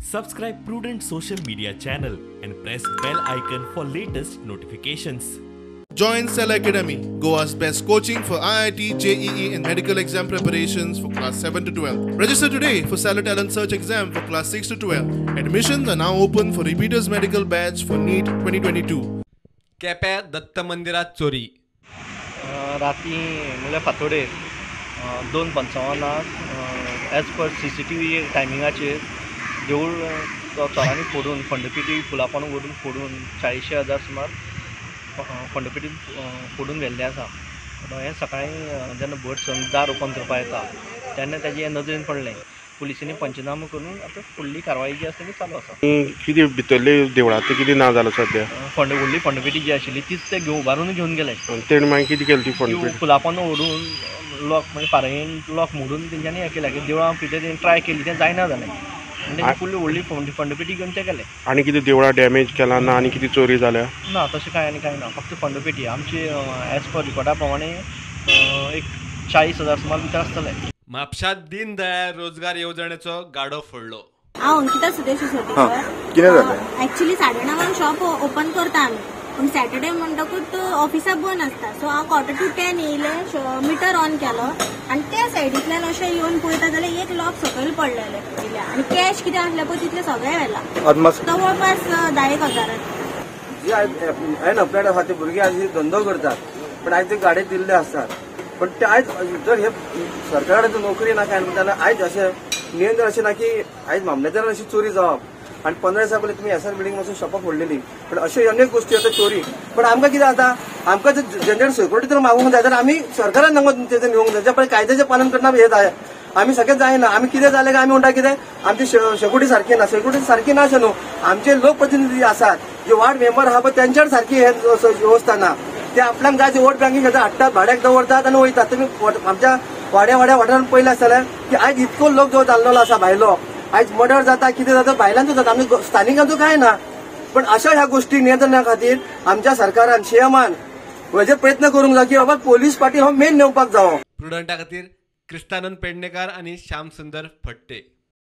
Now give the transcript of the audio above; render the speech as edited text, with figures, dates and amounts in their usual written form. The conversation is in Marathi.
Subscribe Prudent social media channel and press bell icon for latest notifications. Join Cell Academy, Goa's best coaching for IIT, JEE and medical exam preparations for class 7 to 12. Register today for Cell Talent Search exam for class 6 to 12. Admissions are now open for repeaters medical batch for NEET 2022. केप्या Datta मंदिरात चोरी. राती म्हणल्यार फातोडेर 2:55 एज पर CCTV टायमिंगाचेर देवूळ चोरांनी फोडून खंडपीटी फुलांपान व्हरून फोडून 40,000 सुमार खंडपीटी फोडून व्हेल्लें आसा. हें सकाळीं जेन्ना भट संघ दार ओपन करपा येता तेन्ना ताजे नदरेन पडलें. पुलिसांनी पंचनामा करून आतां फुडली कारवाई जी आसा ती चालू आसा. कितें भितरले देवळांत कितें ना जालो सद्या? व्हडली खंडपीटी जी आशिल्ली तीच ते उबारून घेवन गेले. तेणें मागीर कितें केलें ती खंडपीट? फुलांपान ओडून लॉक म्हणजे पारयेन लॉक मोडून तेंच्यांनी हें केलें की देवळां कितें ट्राय केली तें जायना जालें. म्हणजे फुल्ल व्हडली खंडपीटी घेवन ते गेले. आनी कितें देवळां डॅमेज केला ना आनी कितें चोरी जाल्या? ना तशें कांय ना, फक्त खंडपीटी आमची एज पर रिकॉर्डा प्रमाणे एक 40,000 सुमार भितर आसतले. म्हापशांत दीनदयाळ रोजगार येवजणेचो गाडो फोडलो. हांव Ankita Sudesh Sodikar. Actually 9:30 shop open करता आमी, पूण सॅटर्डे म्हणटकूच ऑफिसां बंद आसता. सो हांव 9:45 येयलें, मिटर ऑन केलो आनी त्या सायडींतल्यान अशें येवन पळयता जाल्यार एक लॉक सकयल पडलेलें आनी कॅश कितें आसलें पळय तितलें सगळें व्हेलां. जवळपास 10,000. जी हांवें आपल्या खातीर भुरगीं आज धंदो करतात पण आयज ते गाडे दिल्ले आसतात. पण ते आयज जर हे सरकारा कडेन नोकरी ना काय म्हणटा आयज अशें नियंत्रण अशें ना की आयज मामलेदारान अशी चोरी जावप आनी 15 दिसां पयलीं तुमी SR बिल्डींग वचून शॉपां फोडलेली. पण अश्यो अनेक गोश्टी आतां चोरी. पण आमकां कितें जाता, आमकां जर जनरल सिक्युरिटी तर मागूंक जाय जाल्यार आमी सरकारान तांकां तेजें घेवंक जाय. पळय कायद्याचें पालन करना हें जाय. आमी सगळें जायना. आमी कितें जालें काय आमी म्हणटा कितें आमची सिक्युरिटी सारकी ना. सिक्युरिटी सारकी ना अशें न्हू, आमचे लोकप्रतिनिधी आसात जे वार्ड मेंबर आहा पळय तेंच्यार सारकी हे व्यवस्था ना. ते आपल्याक जाय ते वोट बँकींग घेतात, हाडटात, भाड्याक दवरतात आनी वयतात. तुमी आमच्या वाड्या वाठारांत पळयलें आसतलें की आयज इतको लोक जो जाल्लो आसा भायलो, आयज मर्डर जाता कितें जाता भायल्यांचो जाता, आमी स्थानिकांचो कांय ना. पण अशा ह्या गोष्टी नियंत्रणा खातीर आमच्या सरकारान सीएमान हेजेर प्रयत्न करूंक जाय की बाबा पोलीस पाटील हो मेन नेवपाक जावो. प्रुडंटा खातीर क्रिस्तानंद पेडणेकार आनी श्याम सुंदर फडते.